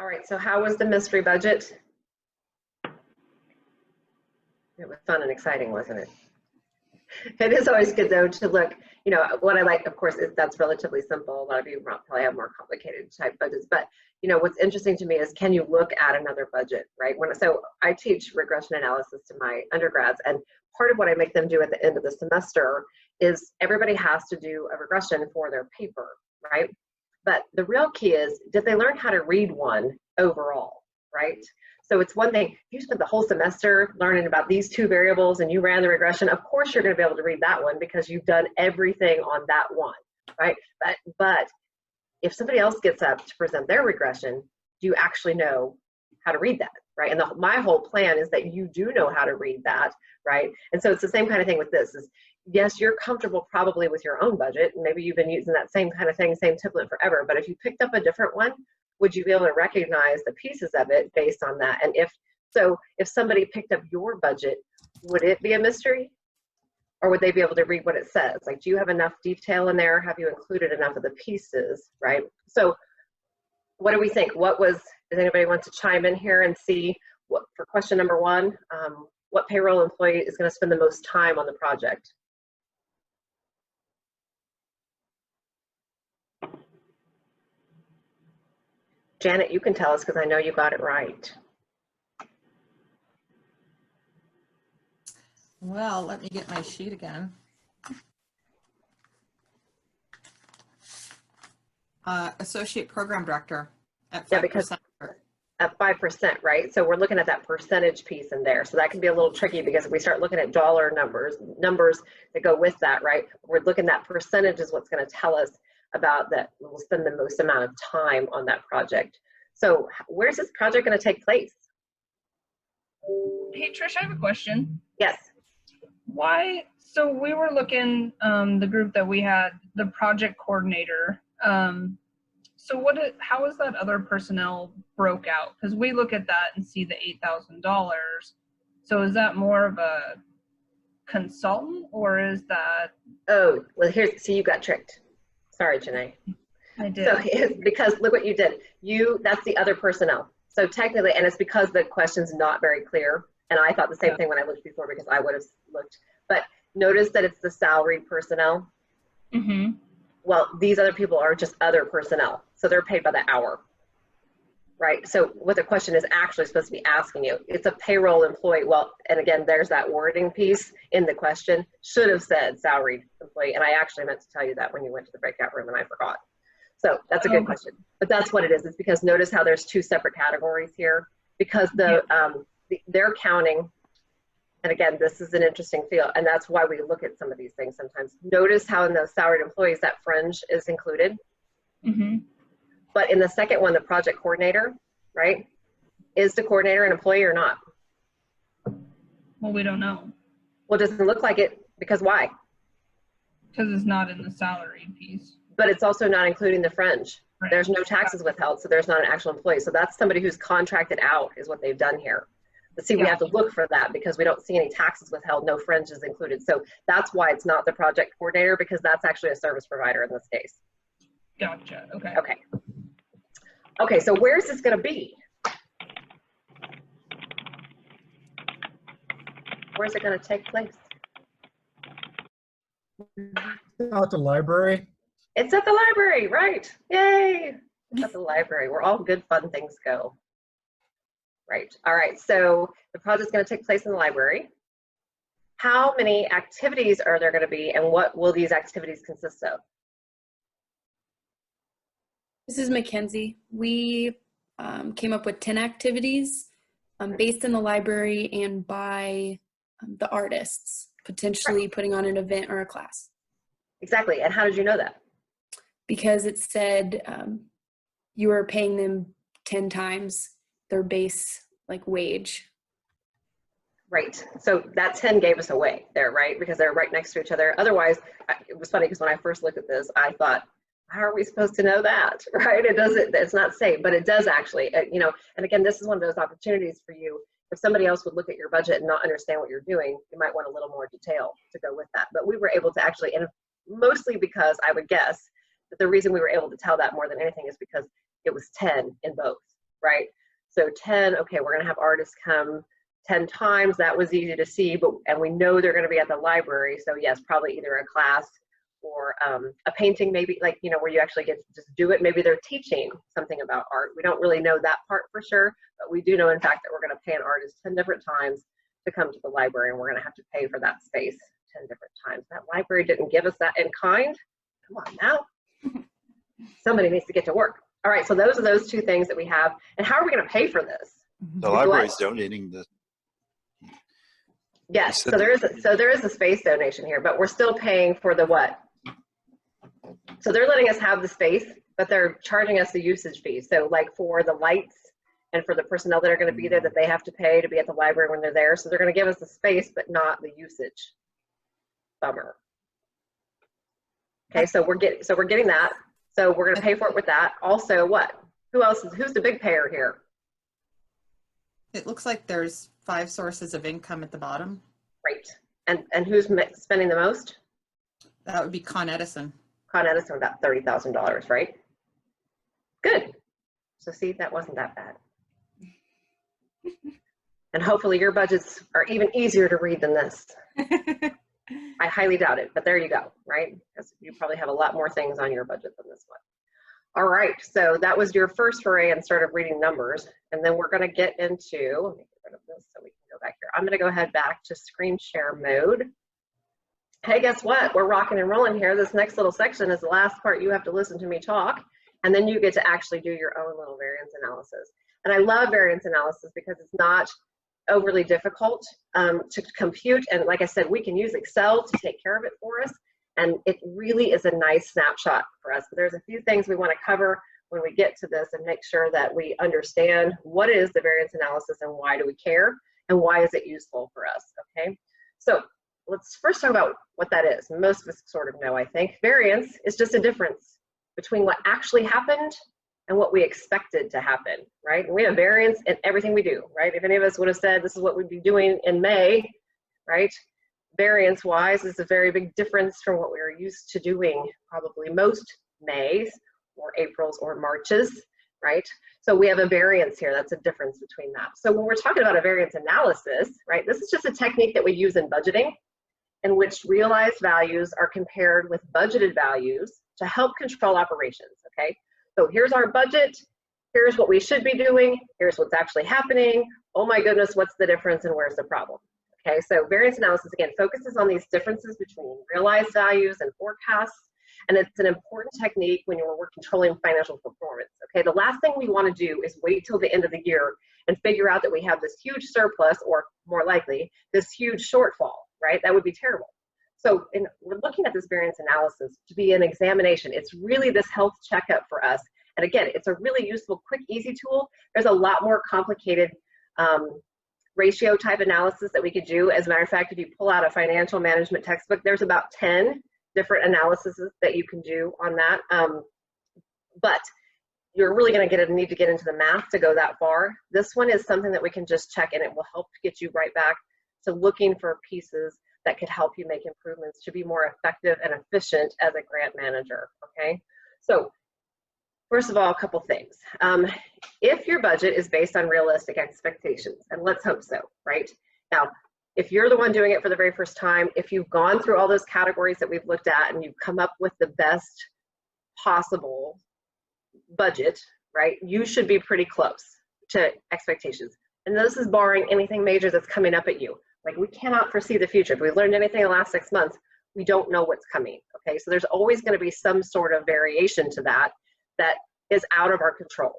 All right, so how was the mystery budget? It was fun and exciting, wasn't it? It is always good though to look, what I like, of course, is that's relatively simple. A lot of you probably have more complicated type budgets, but what's interesting to me is, can you look at another budget, right? So I teach regression analysis to my undergrads, and part of what I make them do at the end of the semester is everybody has to do a regression for their paper, right? But the real key is, did they learn how to read one overall, right? So it's one thing, you spent the whole semester learning about these two variables and you ran the regression, of course you're going to be able to read that one because you've done everything on that one, right? But if somebody else gets up to present their regression, do you actually know how to read that, right? And my whole plan is that you do know how to read that, right? And so it's the same kind of thing with this is, yes, you're comfortable probably with your own budget, and maybe you've been using that same kind of thing, same template forever, but if you picked up a different one, would you be able to recognize the pieces of it based on that? And if somebody picked up your budget, would it be a mystery? Or would they be able to read what it says? Like, do you have enough detail in there? Have you included enough of the pieces, right? So what do we think? Does anybody want to chime in here and see for question number one, what payroll employee is going to spend the most time on the project? Janet, you can tell us because I know you got it right. Well, let me get my sheet again. Associate Program Director at 5%. Yeah, because at 5%, right? So we're looking at that percentage piece in there. So that can be a little tricky because if we start looking at dollar numbers that go with that, right? We're looking at percentage is what's going to tell us about that we'll spend the most amount of time on that project. So where's this project going to take place? Hey, Trish, I have a question. Yes. Why? So we were looking, the group that we had, the project coordinator. So how is that other personnel broke out? Because we look at that and see the $8,000. So is that more of a consultant or is that? Oh, well, see, you got tricked. Sorry, Janae. I did. So it's because look what you did. That's the other personnel. So technically, and it's because the question's not very clear. And I thought the same thing when I looked before because I would have looked. But notice that it's the salaried personnel. Mm-hmm. Well, these other people are just other personnel. So they're paid by the hour, right? So what the question is actually supposed to be asking you, it's a payroll employee. Well, and again, there's that wording piece in the question. Should have said salaried employee. And I actually meant to tell you that when you went to the breakout room and I forgot. So that's a good question. But that's what it is. It's because notice how there's two separate categories here because they're counting. And again, this is an interesting field, and that's why we look at some of these things sometimes. Notice how in those salaried employees, that fringe is included. Mm-hmm. But in the second one, the project coordinator, right? Is the coordinator an employee or not? Well, we don't know. Well, it doesn't look like it, because why? Because it's not in the salary piece. But it's also not including the fringe. Right. There's no taxes withheld, so there's not an actual employee. So that's somebody who's contracted out is what they've done here. But see, we have to look for that because we don't see any taxes withheld, no fringes included. So that's why it's not the project coordinator, because that's actually a service provider in this case. Gotcha. Okay. Okay. Okay, so where's this going to be? Where's it going to take place? At the library. It's at the library, right? Yay! It's at the library where all good fun things go. Right. All right. So the project's going to take place in the library. How many activities are there going to be, and what will these activities consist of? This is Mackenzie. We came up with 10 activities based in the library and by the artists, potentially putting on an event or a class. Exactly. And how did you know that? Because it said you were paying them 10 times their base wage. Right. So that 10 gave us away there, right? Because they're right next to each other. Otherwise, it was funny because when I first looked at this, I thought, how are we supposed to know that, right? It doesn't, it's not safe, but it does actually, and again, this is one of those opportunities for you. If somebody else would look at your budget and not understand what you're doing, you might want a little more detail to go with that. But we were able to actually, and mostly because I would guess that the reason we were able to tell that more than anything is because it was 10 in both, right? So 10, okay, we're gonna have artists come 10 times. That was easy to see, and we know they're gonna be at the library. So yes, probably either a class or a painting, maybe, like, you know, where you actually get to just do it. Maybe they're teaching something about art. We don't really know that part for sure, but we do know, in fact, that we're gonna pay an artist 10 different times to come to the library, and we're gonna have to pay for that space 10 different times. That library didn't give us that in kind. Come on now. Somebody needs to get to work. All right, so those are those two things that we have. And how are we gonna pay for this? The library's donating the. Yes, You so said there is a space donation here, but we're still paying for the what? So they're letting us have the space, but they're charging us the usage fee. So like for the lights and for the personnel that are going to be there, that they have to pay to be at the library when they're there. So they're going to give us the space, but not the usage. Bummer. Okay, so we're getting that. So we're going to pay for it with that. Also, what? Who's the big payer here? It looks like there's 5 sources of income at the bottom. Great. And who's spending the most? That would be Con Edison. Con Edison, about $30,000, right? Good. So see, that wasn't that bad. And hopefully your budgets are even easier to read than this. I highly doubt it, but there you go, right? Because you probably have a lot more things on your budget than this one. All right, so that was your first foray and started reading numbers. And then we're gonna get into, let me get rid of this so we can go back here. I'm gonna go ahead back to screen share mode. Hey, guess what? We're rocking and rolling here. This next little section is the last part. You have to listen to me talk, and then you get to actually do your own little variance analysis. And I love variance analysis because it's not overly difficult to compute. And like I said, we can use Excel to take care of it for us. And it really is a nice snapshot for us. But there's a few things we want to cover when we get to this and make sure that we understand what is the variance analysis and why do we care and why is it useful for us, okay? So let's first talk about what that is. Most of us sort of know, I think. Variance is just a difference between what actually happened and what we expected to happen, right? And we have variance in everything we do, right? If any of us would have said this is what we'd be doing in May, right? Variance-wise is a very big difference from what we were used to doing probably most Mays or Aprils or Marches, right? So we have a variance here. That's a difference between that. So when we're talking about a variance analysis, right, this is just a technique that we use in budgeting in which realized values are compared with budgeted values to help control operations, okay? So here's our budget. Here's what we should be doing. Here's what's actually happening. Oh my goodness, what's the difference and where's the problem? Okay, so variance analysis, again, focuses on these differences between realized values and forecasts, and it's an important technique when we're controlling financial performance. Okay, the last thing we want to do is wait till the end of the year and figure out that we have this huge surplus, or more likely, this huge shortfall, right? That would be terrible. So we're looking at this variance analysis to be an examination. It's really this health checkup for us. And again, it's a really useful, quick, easy tool. There's a lot more complicated ratio type analysis that we could do. As a matter of fact, if you pull out a financial management textbook, there's about 10 different analyses that you can do on that. But you're really going to need to get into the math to go that far. This one is something that we can just check, and it will help get you right back to looking for pieces that could help you make improvements to be more effective and efficient as a grant manager, okay? So first of all, a couple things. If your budget is based on realistic expectations, and let's hope so, right? Now, if you're the one doing it for the very first time, if you've gone through all those categories that we've looked at and you've come up with the best possible budget, right, you should be pretty close to expectations. And this is barring anything major that's coming up at you. Like, we cannot foresee the future. If we learned anything in the last 6 months, we don't know what's coming, okay? So there's always going to be some sort of variation to that that is out of our control.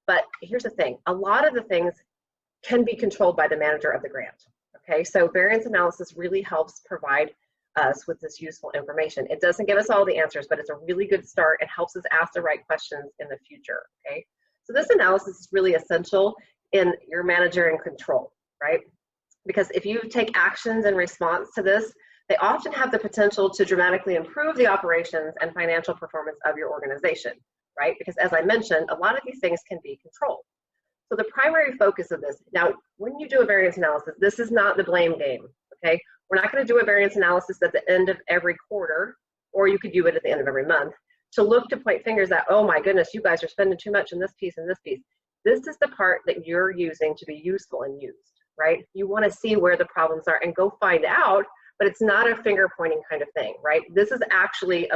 But here's the thing, a lot of the things can be controlled by the manager of the grant, okay? So variance analysis really helps provide us with this useful information. It doesn't give us all the answers, but it's a really good start. It helps us ask the right questions in the future, okay? So this analysis is really essential in your manager in control, right? Because if you take actions in response to this, they often have the potential to dramatically improve the operations and financial performance of your organization, right? Because as I mentioned, a lot of these things can be controlled. So the primary focus of this, now, when you do a variance analysis, this is not the blame game, okay? We're not gonna do a variance analysis at the end of every quarter, or you could do it at the end of every month, to look to point fingers at, oh my goodness, you guys are spending too much in this piece and this piece. This is the part that you're using to be useful and used, right? You want to see where the problems are and go find out, but it's not a finger pointing kind of thing, right? This is actually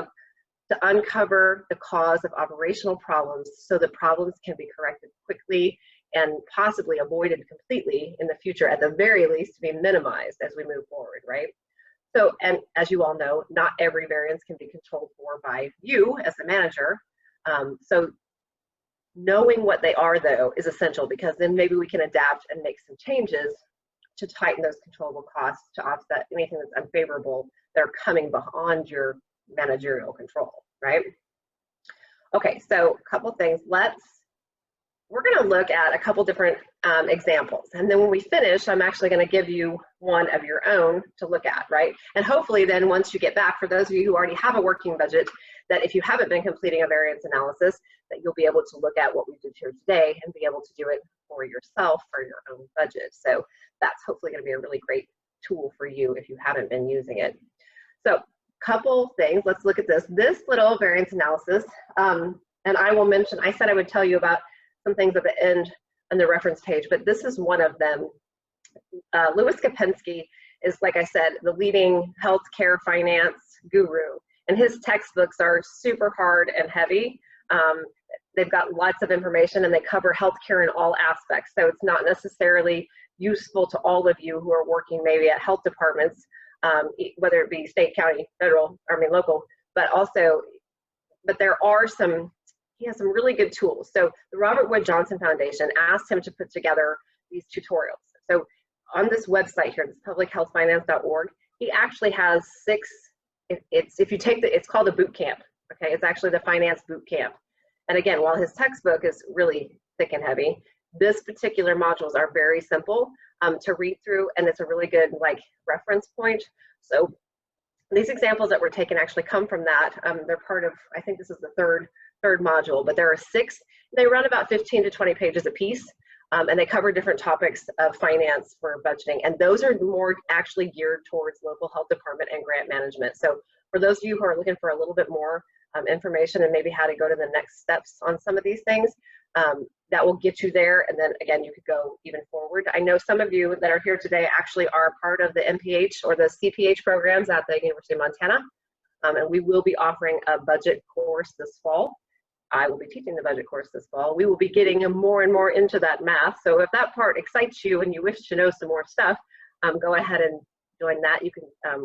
to uncover the cause of operational problems so the problems can be corrected quickly and possibly avoided completely in the future, at the very least to be minimized as we move forward, right? So, and as you all know, not every variance can be controlled for by you as the manager. So knowing what they are, though, is essential, because then maybe we can adapt and make some changes to tighten those controllable costs to offset anything that's unfavorable that are coming beyond your managerial control, right? Okay, so a couple things. We're going to look at a couple different examples, and then when we finish, I'm actually going to give you one of your own to look at, right? And hopefully then once you get back, for those of you who already have a working budget, that if you haven't been completing a variance analysis, that you'll be able to look at what we did here today and be able to do it for yourself for your own budget. So that's hopefully going to be a really great tool for you if you haven't been using it. So couple things, let's look at this. This little variance analysis, and I will mention, I said I would tell you about some things at the end on the reference page, but this is one of them. Louis Kopensky is, like I said, the leading healthcare finance guru, and his textbooks are super hard and heavy. They've got lots of information and they cover healthcare in all aspects, so it's not necessarily useful to all of you who are working maybe at health departments, whether it be state, county, federal, local, but there are he has some really good tools. So the Robert Wood Johnson Foundation asked him to put together these tutorials. So on this website here, this publichealthfinance.org, he actually has 6, it's called a boot camp, okay? It's actually the finance boot camp. And again, while his textbook is really thick and heavy, this particular modules are very simple to read through, and it's a really good reference point. So these examples that were taken actually come from that. They're part of, I think this is the third module, but there are 6. They run about 15 to 20 pages a piece, and they cover different topics of finance for budgeting, and those are more actually geared towards local health department and grant management. So for those of you who are looking for a little bit more information and maybe how to go to the next steps on some of these things, that will get you there, and then again you could go even forward. I know some of you that are here today actually are part of the MPH or the CPH programs at the University of Montana, and we will be offering a budget course this fall. I will be teaching the budget course this fall. We will be getting more and more into that math, so if that part excites you and you wish to know some more stuff, go ahead and join that. You can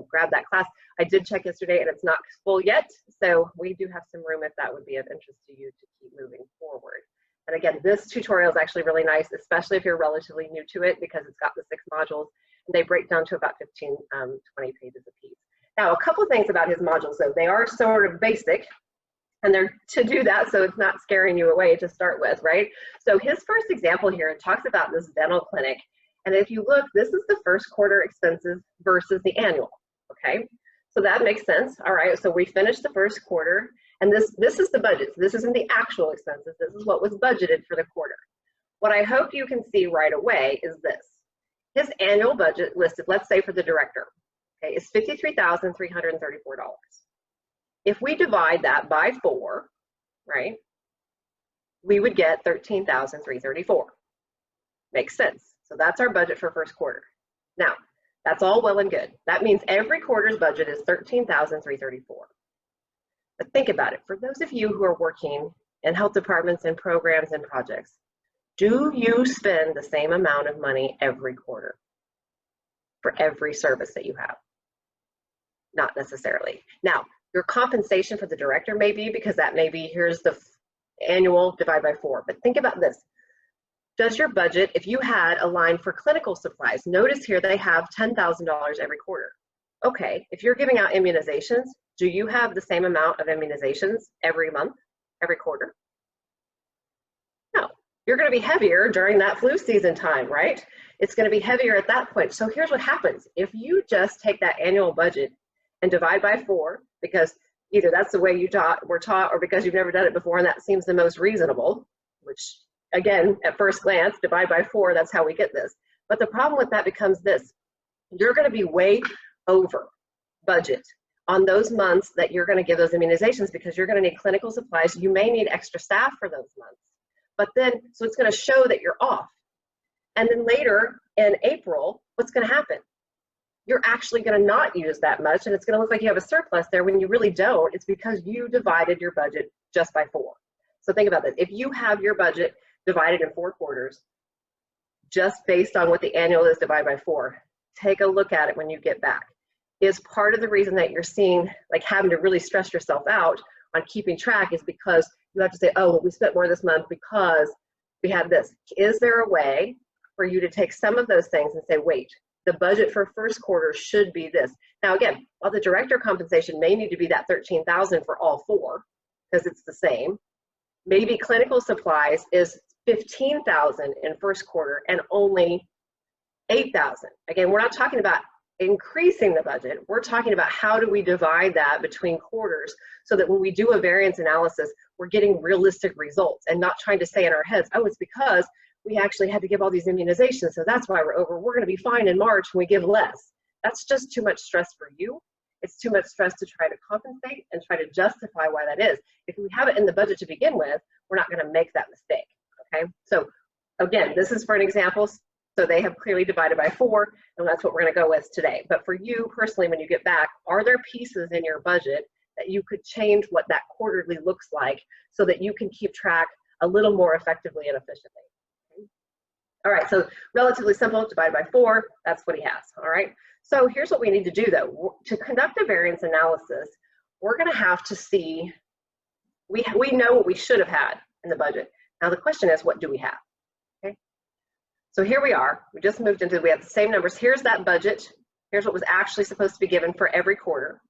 grab that class. I did check yesterday and it's not full yet, so we do have some room if that would be of interest to you to keep moving forward. And again, this tutorial is actually really nice, especially if you're relatively new to it, because it's got the 6 modules and they break down to about 15, 20 pages a piece. Now, a couple things about his modules, though. They are sort of basic, and they're to do that so it's not scaring you away to start with, right? So his first example here talks about this dental clinic. And if you look, this is the first quarter expenses versus the annual, okay? So that makes sense. All right, so we finished the first quarter, and this is the budget. So this isn't the actual expenses. This is what was budgeted for the quarter. What I hope you can see right away is this. His annual budget listed, let's say for the director, okay, is $53,334. If we divide that by 4, right, we would get $13,334. Makes sense. So that's our budget for first quarter. Now, that's all well and good. That means every quarter's budget is $13,334. But think about it. For those of you who are working in health departments and programs and projects, do you spend the same amount of money every quarter for every service that you have? Not necessarily. Now, your compensation for the director may be, because that may be, here's the annual divided by 4. But think about this. Does your budget, if you had a line for clinical supplies, notice here they have $10,000 every quarter. Okay, if you're giving out immunizations, do you have the same amount of immunizations every month, every quarter? No, you're going to be heavier during that flu season time, right? It's going to be heavier at that point. So here's what happens. If you just take that annual budget and divide by 4, because either that's the way you were taught, or because you've never done it before and that seems the most reasonable, which again, at first glance, divide by 4, that's how we get this. But the problem with that becomes this. You're going to be way over budget on those months that you're going to give those immunizations, because you're going to need clinical supplies. You may need extra staff for those months. but then, so it's going to show that you're off. And then later in April, what's going to happen? You're actually going to not use that much, and it's going to look like you have a surplus there when you really don't. It's because you divided your budget just by 4. So think about this. If you have your budget divided in 4 quarters, just based on what the annual is divided by 4, take a look at it when you get back. Is part of the reason that you're seeing, like, having to really stress yourself out on keeping track is because you have to say, oh, well, we spent more this month because we had this. Is there a way for you to take some of those things and say, wait, the budget for first quarter should be this? Now, again, while the director compensation may need to be that $13,000 for all 4, because it's the same, maybe clinical supplies is $15,000 in first quarter and only $8,000. Again, we're not talking about increasing the budget. We're talking about how do we divide that between quarters so that when we do a variance analysis, we're getting realistic results and not trying to say in our heads, oh, it's because we actually had to give all these immunizations, so that's why we're over. We're going to be fine in March when we give less. That's just too much stress for you. It's too much stress to try to compensate and try to justify why that is. If we have it in the budget to begin with, we're not going to make that mistake, okay? So again, this is for an example. So they have clearly divided by 4, and that's what we're going to go with today. But for you personally, when you get back, are there pieces in your budget that you could change what that quarterly looks like so that you can keep track a little more effectively and efficiently? Okay. All right, so relatively simple, divided by 4, that's what he has, all right? So here's what we need to do, though. To conduct a variance analysis, we're going to have to see, we know what we should have had in the budget. Now the question is, what do we have? So here we are, we just moved into, we have the same numbers. Here's that budget. Here's what was actually supposed to be given for every quarter.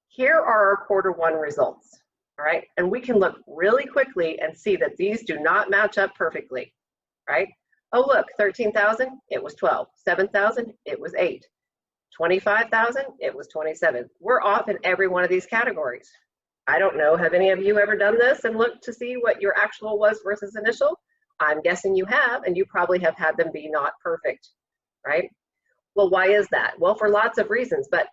Here are our quarter 1 results, all right? And we can look really quickly and see that these do not match up perfectly, right? Oh, look, 13,000, it was 12. 7,000, it was 8. 25,000, it was 27. We're off in every one of these categories. I don't know, have any of you ever done this and looked to see what your actual was versus initial? I'm guessing you have, and you probably have had them be not perfect, right? Well, why is that? Well, for lots of reasons, but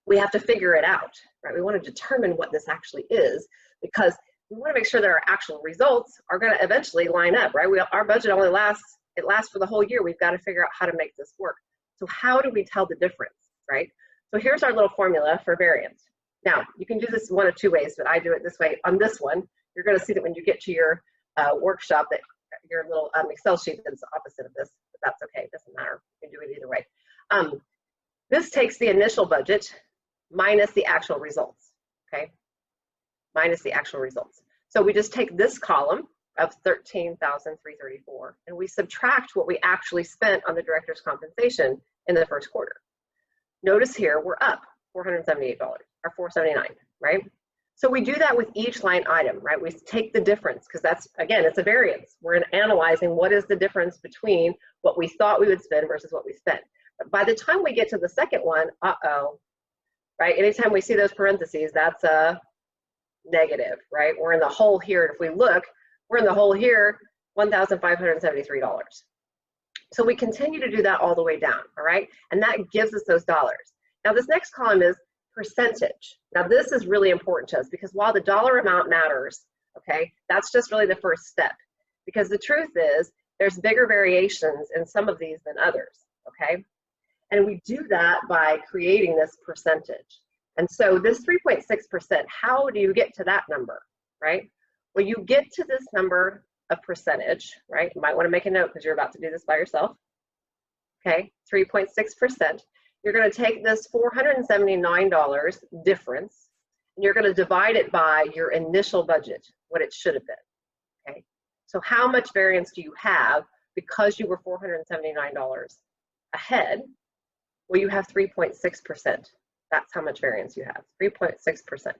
we have to figure it out, right? We want to determine what this actually is because we want to make sure that our actual results are going to eventually line up, right? Our budget only lasts, it lasts for the whole year. We've got to figure out how to make this work. So how do we tell the difference, right? So here's our little formula for variance. Now, you can do this one of 2 ways, but I do it this way. On this one, you're going to see that when you get to your workshop that your little Excel sheet that's opposite of this, but that's okay, it doesn't matter. You can do it either way. This takes the initial budget minus the actual results, okay? Minus the actual results. So we just take this column of 13,334 and we subtract what we actually spent on the director's compensation in the first quarter. Notice here, we're up $478 or $479, right? So we do that with each line item, right? We take the difference because that's, again, it's a variance. We're analyzing what is the difference between what we thought we would spend versus what we spent. But by the time we get to the second one, right? Anytime we see those parentheses, that's a negative, right? We're in the hole here. If we look, we're in the hole here, $1,573. So we continue to do that all the way down, all right? And that gives us those dollars. Now this next column is percentage. Now this is really important to us because while the dollar amount matters, okay, that's just really the first step. Because the truth is there's bigger variations in some of these than others, okay? And we do that by creating this percentage. And so this 3.6%, how do you get to that number, right? Well, you get to this number of percentage, right? You might want to make a note because you're about to do this by yourself. Okay, 3.6%. You're going to take this $479 difference and you're going to divide it by your initial budget, what it should have been. Okay, so how much variance do you have because you were $479 ahead? Well, you have 3.6%. That's how much variance you have, 3.6%.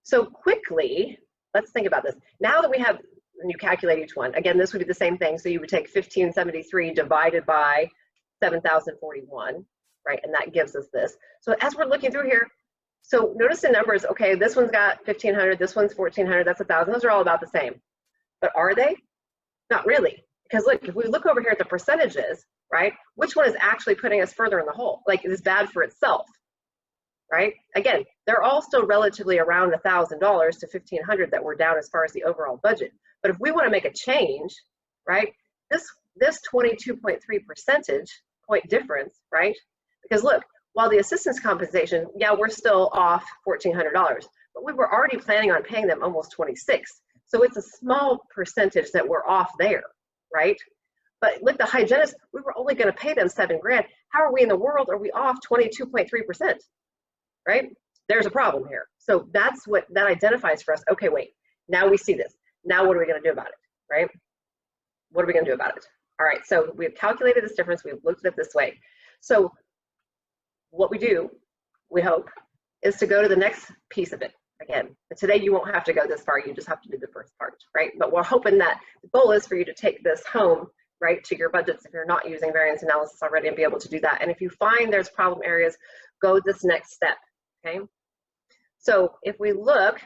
So quickly, let's think about this. Now that we have, and you calculate each one, again, this would be the same thing. So you would take 1573 divided by 7,041, right? And that gives us this. So as we're looking through here, so notice the numbers, okay, this one's got 1,500, this one's 1,400, that's 1,000. Those are all about the same. But are they? Not really. Because look, if we look over here at the percentages, right, which one is actually putting us further in the hole? Like, it is bad for itself, right? Again, they're all still relatively around $1,000 to $1,500 that we're down as far as the overall budget. But if we want to make a change, right, this 22.3 percentage point difference, right? Because look, while the assistance compensation, yeah, we're still off $1,400, but we were already planning on paying them almost 26. So it's a small percentage that we're off there, right? But with the hygienist, we were only going to pay them $7,000. How are we in the world? Are we off 22.3%? Right? There's a problem here. So that's what that identifies for us. Okay, wait. Now we see this. Now what are we going to do about it? Right? What are we going to do about it? All right. So we've calculated this difference. We've looked at it this way. So what we do, we hope, is to go to the next piece of it. Again, today you won't have to go this far. You just have to do the first part, right? But we're hoping that the goal is for you to take this home, right, to your budgets if you're not using variance analysis already and be able to do that. And if you find there's problem areas, go this next step, okay? So if we look,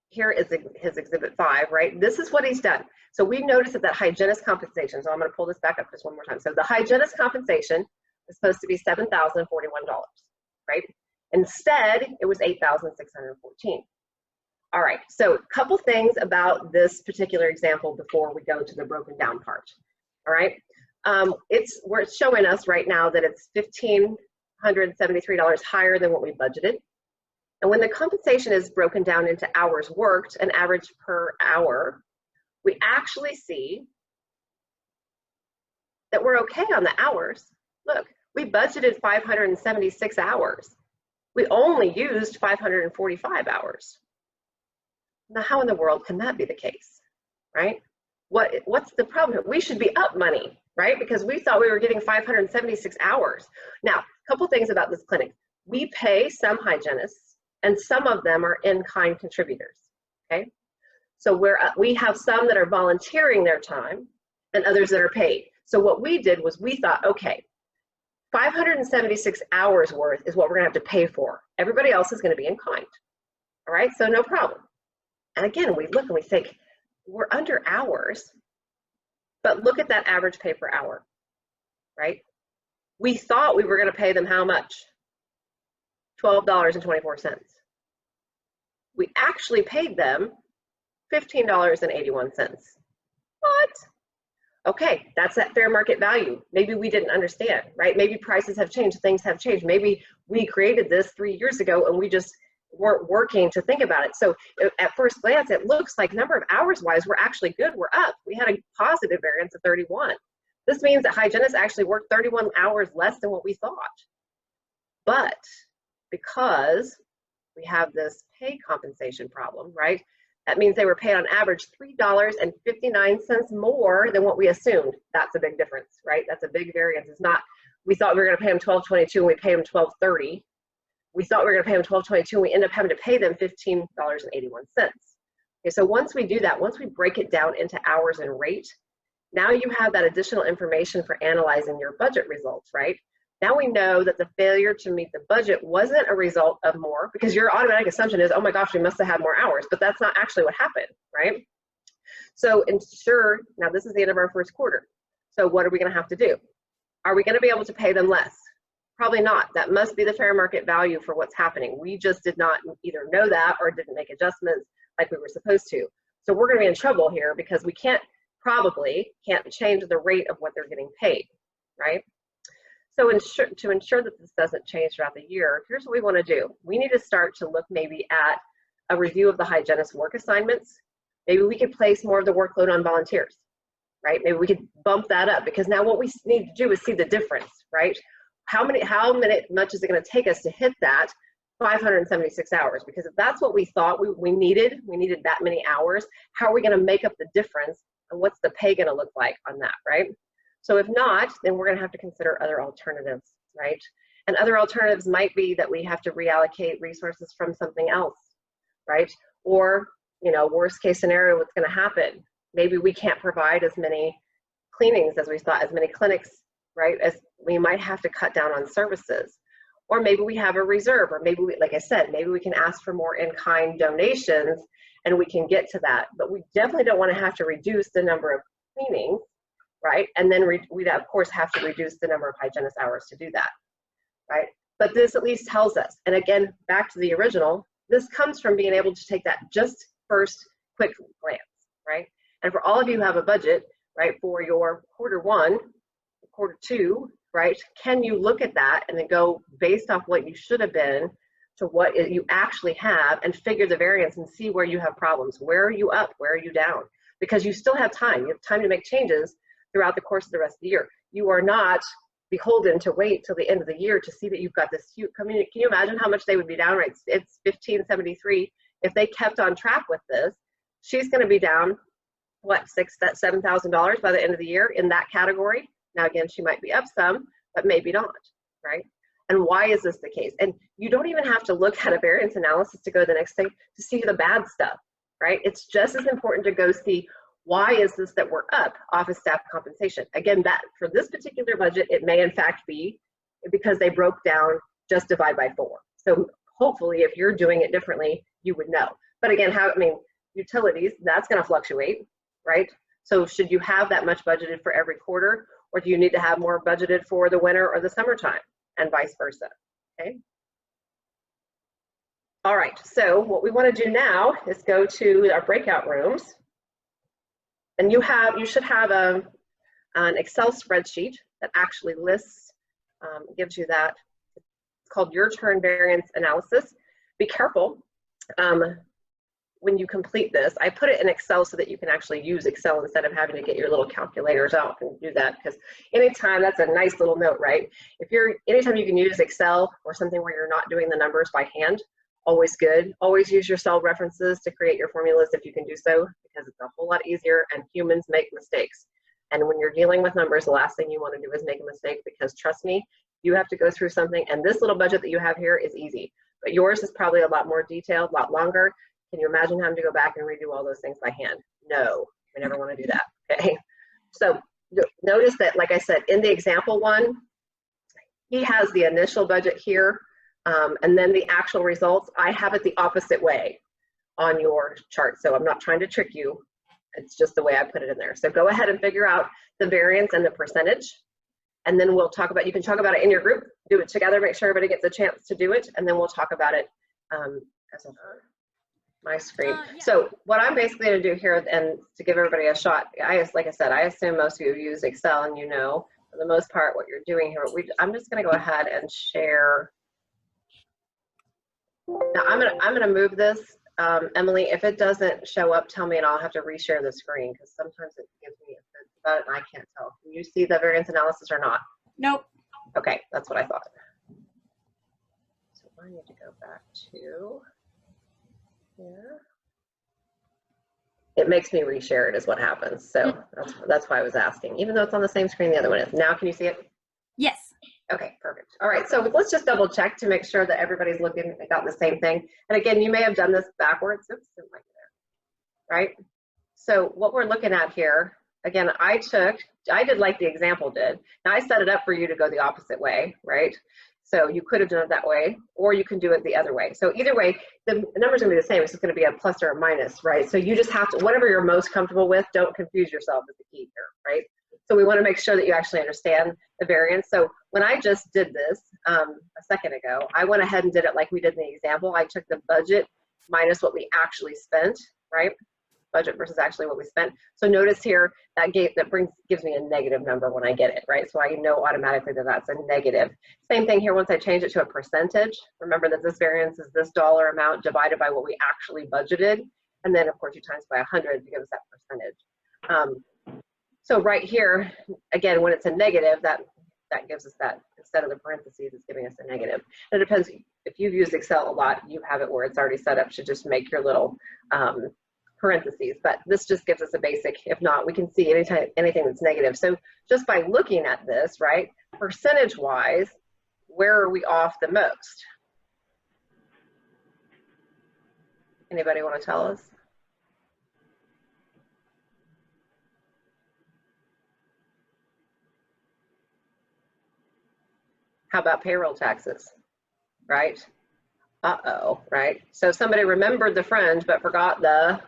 here is his exhibit 5, right? This is what he's done. So we noticed that hygienist compensation, so I'm gonna pull this back up just one more time. So the hygienist compensation is supposed to be $7,041, right? Instead, it was $8,614. All right, so a couple things about this particular example before we go to the broken down part. All right, it's showing us right now that it's $1,573 higher than what we budgeted. And when the compensation is broken down into hours worked, an average per hour, we actually see that we're okay on the hours. Look, we budgeted 576 hours. We only used 545 hours. Now, how in the world can that be the case, right? What's the problem? We should be up money, right? Because we thought we were getting 576 hours. Now, a couple things about this clinic. We pay some hygienists, and some of them are in-kind contributors, okay? So we have some that are volunteering their time and others that are paid. So what we did was we thought, okay, 576 hours worth is what we're gonna have to pay for. Everybody else is gonna be in kind, all right? So no problem. And again, we look and we think, we're under hours, but look at that average pay per hour, right? We thought we were gonna pay them how much? $12.24. We actually paid them $15.81. What? Okay, that's that fair market value. Maybe we didn't understand, right? Maybe prices have changed, things have changed. Maybe we created this 3 years ago and we just weren't working to think about it. So at first glance, it looks like number of hours wise, we're actually good, we're up. We had a positive variance of 31. This means that hygienists actually worked 31 hours less than what we thought. But because we have this pay compensation problem, right? That means they were paid on average $3.59 more than what we assumed. That's a big difference, right? That's a big variance. It's not, we thought we were gonna pay them $12.22 and we pay them $12.30. We thought we were gonna pay them $12.22 and we end up having to pay them $15.81. Okay, so once we do that, once we break it down into hours and rate, now you have that additional information for analyzing your budget results, right? Now we know that the failure to meet the budget wasn't a result of more, because your automatic assumption is, oh my gosh, we must have had more hours, but that's not actually what happened, right? So ensure, now this is the end of our first quarter. So what are we gonna have to do? Are we gonna be able to pay them less? Probably not. That must be the fair market value for what's happening. We just did not either know that or didn't make adjustments like we were supposed to. So we're gonna be in trouble here because we probably can't change the rate of what they're getting paid, right? So to ensure that this doesn't change throughout the year, here's what we want to do. We need to start to look maybe at a review of the hygienist work assignments. Maybe we could place more of the workload on volunteers, right? Maybe we could bump that up, because now what we need to do is see the difference, right? How much is it going to take us to hit that 576 hours? Because if that's what we thought we needed that many hours, how are we going to make up the difference, and what's the pay going to look like on that, right? So if not, then we're going to have to consider other alternatives, right? And other alternatives might be that we have to reallocate resources from something else, right? Or, you know, worst case scenario, what's going to happen? Maybe we can't provide as many cleanings as we thought, as many clinics, right? As we might have to cut down on services. Or maybe we have a reserve, or maybe we, like I said, maybe we can ask for more in-kind donations and we can get to that. But we definitely don't want to have to reduce the number of cleanings, right? And then we'd of course have to reduce the number of hygienist hours to do that, right? But this at least tells us, and again, back to the original, this comes from being able to take that just first quick glance, right? And for all of you who have a budget, right, for your quarter one, quarter two, right, can you look at that and then go based off what you should have been to what you actually have and figure the variance and see where you have problems. Where are you up? Where are you down? Because you still have time. You have time to make changes throughout the course of the rest of the year. You are not beholden to wait till the end of the year to see that you've got this huge community. Can you imagine how much they would be down? Right, it's 1573. If they kept on track with this, she's going to be down what, $7,000 by the end of the year in that category. Now again, she might be up some, but maybe not, right? And why is this the case? And you don't even have to look at a variance analysis to go to the next thing to see the bad stuff, right? It's just as important to go see, why is this that we're up office staff compensation? Again, that for this particular budget, it may in fact be because they broke down just divide by 4. So hopefully if you're doing it differently, you would know. But again, utilities, that's going to fluctuate, right? So should you have that much budgeted for every quarter, or do you need to have more budgeted for the winter or the summertime, and vice versa, okay? All right, so what we want to do now is go to our breakout rooms. And you should have an Excel spreadsheet that actually lists, gives you that. It's called Your Turn Variance Analysis. Be careful when you complete this. I put it in Excel so that you can actually use Excel instead of having to get your little calculators out and do that, because anytime, that's a nice little note, right? Anytime you can use Excel or something where you're not doing the numbers by hand, always good. Always use your cell references to create your formulas if you can do so, because it's a whole lot easier, and humans make mistakes. And when you're dealing with numbers, the last thing you want to do is make a mistake, because trust me, you have to go through something, and this little budget that you have here is easy, but yours is probably a lot more detailed, a lot longer. Can you imagine having to go back and redo all those things by hand? No, we never want to do that, okay? So notice that, like I said, in the example one, he has the initial budget here, and then the actual results, I have it the opposite way on your chart. So I'm not trying to trick you. It's just the way I put it in there. So go ahead and figure out the variance and the percentage. And then we'll talk about, you can talk about it in your group, do it together, make sure everybody gets a chance to do it. And then we'll talk about it as on my screen. Yeah. So what I'm basically gonna do here, and to give everybody a shot, like I said, I assume most of you use Excel, and you know, for the most part, what you're doing here. I'm just gonna go ahead and share. Now I'm gonna move this. Emily, if it doesn't show up, tell me and I'll have to reshare the screen, because sometimes it gives me a sense about it and I can't tell. Can you see the variance analysis or not? Nope. Okay, that's what I thought. So I need to go back to here. It makes me reshare it is what happens. So that's why I was asking, even though it's on the same screen the other one is. Now can you see it? Yes. Okay, perfect. All right, so let's just double check to make sure that everybody's looking, got the same thing. And again, you may have done this backwards. Oops, didn't like it there. Right? So what we're looking at here, again, I did like the example did. Now I set it up for you to go the opposite way, right? So you could have done it that way, or you can do it the other way. So either way, the number's gonna be the same. It's just gonna be a plus or a minus, right? So you just have to, whatever you're most comfortable with, don't confuse yourself is the key here, right? So we want to make sure that you actually understand the variance. So when I just did this a second ago, I went ahead and did it like we did in the example. I took the budget minus what we actually spent, right? Budget versus actually what we spent. So notice here that gives me a negative number when I get it, right? So I know automatically that that's a negative. Same thing here once I change it to a percentage. Remember that this variance is this dollar amount divided by what we actually budgeted. And then of course you times by 100 to give us that percentage. So right here, again, when it's a negative, that gives us that, instead of the parentheses, it's giving us a negative. And it depends, if you've used Excel a lot, you have it where it's already set up to just make your little parentheses, but this just gives us a basic. If not, we can see anything that's negative. So just by looking at this, right, percentage-wise, where are we off the most? Anybody want to tell us? How about payroll taxes, right? Uh-oh, right? So somebody remembered the fringe but forgot the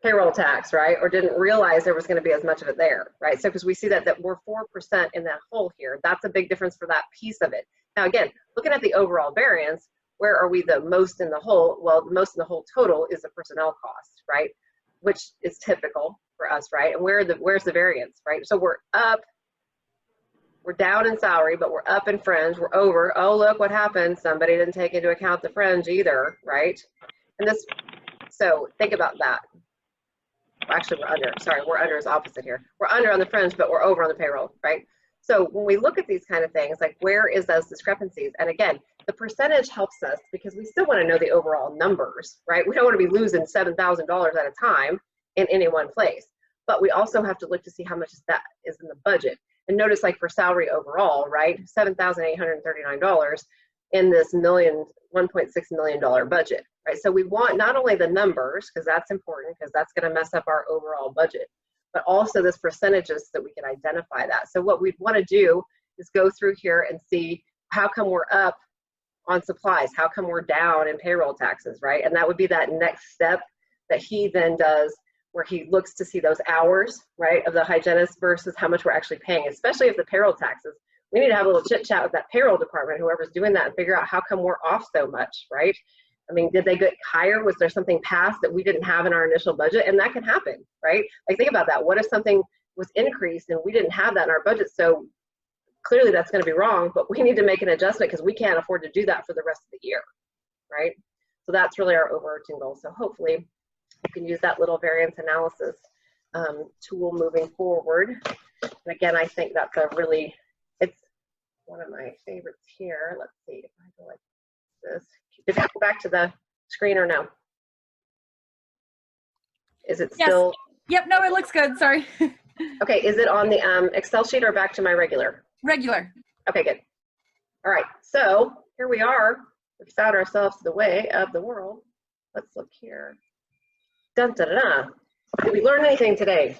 payroll tax, right? Or didn't realize there was going to be as much of it there, right? So because we see that we're 4% in that hole here, that's a big difference for that piece of it. Now again, looking at the overall variance, where are we the most in the hole? Well, the most in the whole total is the personnel cost, right? Which is typical for us, right? And where's the variance, right? So we're up, we're down in salary, but we're up in fringe, we're over. Oh, look what happened. Somebody didn't take into account the fringe either, right? And this, so think about that. Actually, we're under, sorry, we're under is opposite here. We're under on the fringe, but we're over on the payroll, right? So when we look at these kind of things, like where is those discrepancies? And again, the percentage helps us because we still want to know the overall numbers, right? We don't want to be losing $7,000 at a time in any one place, but we also have to look to see how much that is in the budget. And notice, like for salary overall, right, $7,839 in this $1.6 million budget, right? So we want not only the numbers, because that's important, because that's going to mess up our overall budget, but also this percentages so that we can identify that. So what we'd want to do is go through here and see how come we're up on supplies, how come we're down in payroll taxes, right? And that would be that next step that he then does, where he looks to see those hours, right, of the hygienist versus how much we're actually paying, especially if the payroll taxes. We need to have a little chit chat with that payroll department, whoever's doing that, and figure out how come we're off so much, right? I mean, did they get higher? Was there something passed that we didn't have in our initial budget? And that can happen, right? Like think about that. What if something was increased and we didn't have that in our budget? So clearly that's going to be wrong, but we need to make an adjustment because we can't afford to do that for the rest of the year, right? So that's really our overarching goal. So hopefully you can use that little variance analysis tool moving forward. And again, I think that's a really, it's one of my favorites here. Let's see if I go like this. Did I go back to the screen or no? Is it Yes. still? Yep, no, it looks good. Sorry. Okay, is it on the Excel sheet or back to my regular? Regular. Okay, good. All right, so here we are. We've found ourselves the way of the world. Let's look here. Dun, dun, dun, dun. Did we learn anything today?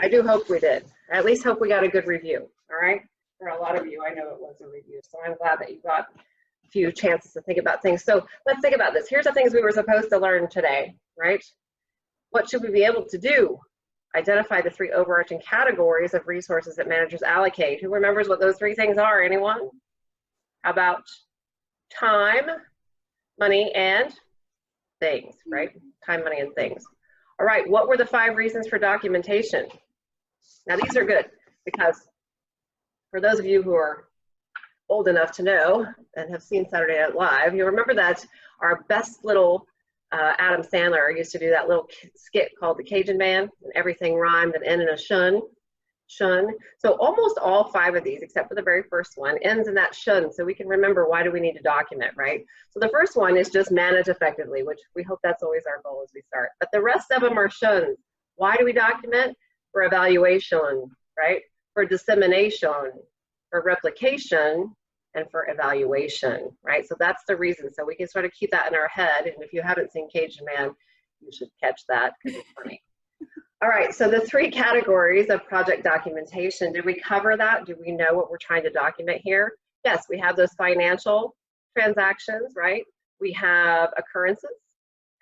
I do hope we did. I at least hope we got a good review, all right? For a lot of you, I know it was a review, so I'm glad that you got a few chances to think about things. So let's think about this. Here's the things we were supposed to learn today, right? What should we be able to do? Identify the 3 overarching categories of resources that managers allocate. Who remembers what those 3 things are? Anyone? How about time, money, and things, right? Time, money, and things. All right, what were the 5 reasons for documentation? Now these are good because for those of you who are old enough to know and have seen Saturday Night Live, you'll remember that our best little Adam Sandler used to do that little skit called The Cajun Man, and everything rhymed and ended in a shun. So almost all 5 of these, except for the very first one, ends in that shun, so we can remember why do we need to document, right? So the first one is just manage effectively, which we hope that's always our goal as we start. But the rest of them are shuns. Why do we document? For evaluation, right? For dissemination, for replication, and for evaluation, right? So that's the reason. So we can sort of keep that in our head. And if you haven't seen Cajun Man, you should catch that because it's funny. All right, so the 3 categories of project documentation, did we cover that? Do we know what we're trying to document here? Yes, we have those financial transactions, right? We have occurrences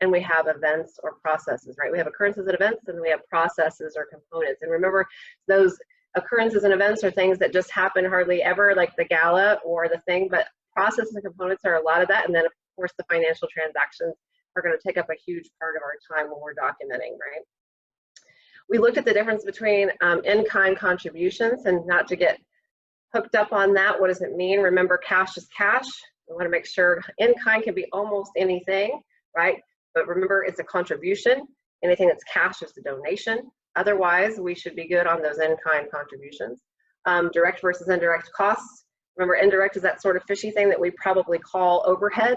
and we have events or processes, right? We have occurrences and events and we have processes or components. And remember, those occurrences and events are things that just happen hardly ever, like the gala or the thing, but processes and components are a lot of that. And then of course the financial transactions are going to take up a huge part of our time when we're documenting, right? We looked at the difference between in-kind contributions, and not to get hooked up on that, what does it mean? Remember, cash is cash. We want to make sure in-kind can be almost anything, right? But remember, it's a contribution. Anything that's cash is a donation. Otherwise, we should be good on those in-kind contributions. Direct versus indirect costs. Remember, indirect is that sort of fishy thing that we probably call overhead.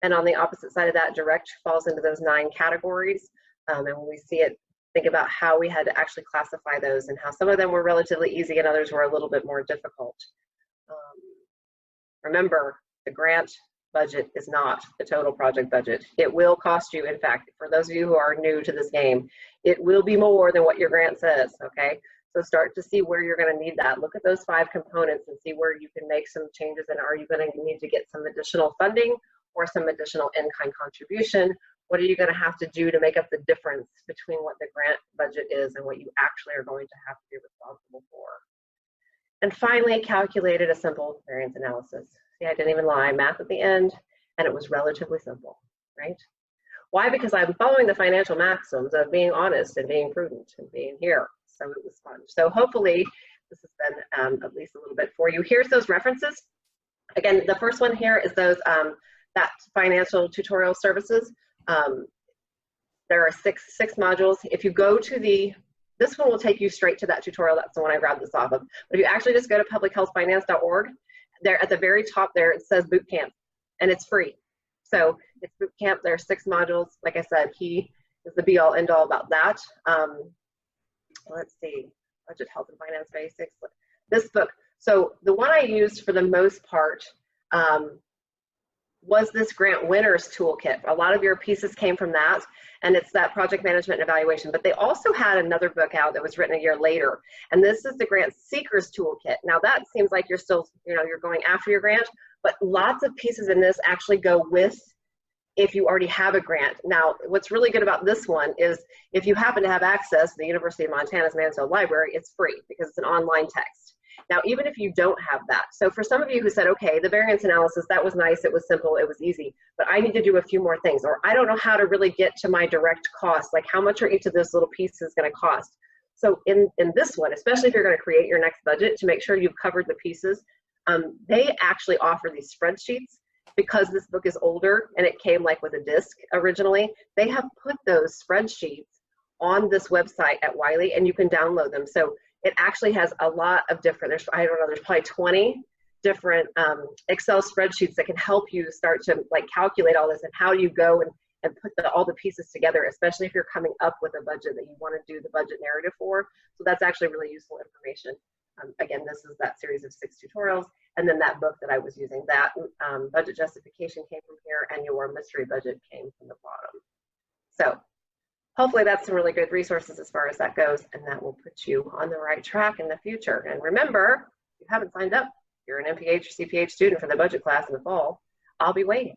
And on the opposite side of that, direct falls into those 9 categories. And when we see it, think about how we had to actually classify those and how some of them were relatively easy and others were a little bit more difficult. Remember, the grant budget is not the total project budget. It will cost you, in fact, for those of you who are new to this game, it will be more than what your grant says, okay? So start to see where you're going to need that. Look at those 5 components and see where you can make some changes, and are you going to need to get some additional funding or some additional in-kind contribution, What are you going to have to do to make up the difference between what the grant budget is and what you actually are going to have to be responsible for? And finally, calculated a simple variance analysis. See, I didn't even lie, math at the end, and it was relatively simple, right? Why? Because I'm following the financial maxims of being honest and being prudent and being here. So it was fun. So hopefully this has been at least a little bit for you. Here's those references. Again, the first one here is those that financial tutorial services. There are six modules. If you go to this one will take you straight to that tutorial. That's the one I grabbed this off of. But if you actually just go to publichealthfinance.org, there at the very top there, it says boot camp, and it's free. So it's boot camp. There are 6 modules. Like I said, he is the be all end all about that. Let's see, budget, health, and finance basics. This book. So the one I used for the most part was this grant winners toolkit. A lot of your pieces came from that, and it's that project management and evaluation. But they also had another book out that was written a year later, and this is the grant seekers toolkit. Now that seems like you're still, you're going after your grant, but lots of pieces in this actually go with if you already have a grant. Now, what's really good about this one is if you happen to have access to the University of Montana's Mansfield Library, it's free because it's an online text. Now, even if you don't have that, so for some of you who said, okay, the variance analysis, that was nice, it was simple, it was easy, but I need to do a few more things, or I don't know how to really get to my direct cost, like how much are each of those little pieces gonna cost? So in this one, especially if you're gonna create your next budget to make sure you've covered the pieces, they actually offer these spreadsheets. Because this book is older and it came like with a disc originally, they have put those spreadsheets on this website at Wiley, and you can download them. So it actually has a lot of different, there's probably 20 different Excel spreadsheets that can help you start to like calculate all this and how you go and put all the pieces together, especially if you're coming up with a budget that you want to do the budget narrative for. So that's actually really useful information. Again, this is that series of 6 tutorials, and then that book that I was using, that budget justification came from here, and your mystery budget came from the bottom. So hopefully that's some really good resources as far as that goes, and that will put you on the right track in the future. And remember, if you haven't signed up, you're an MPH or CPH student for the budget class in the fall, I'll be waiting.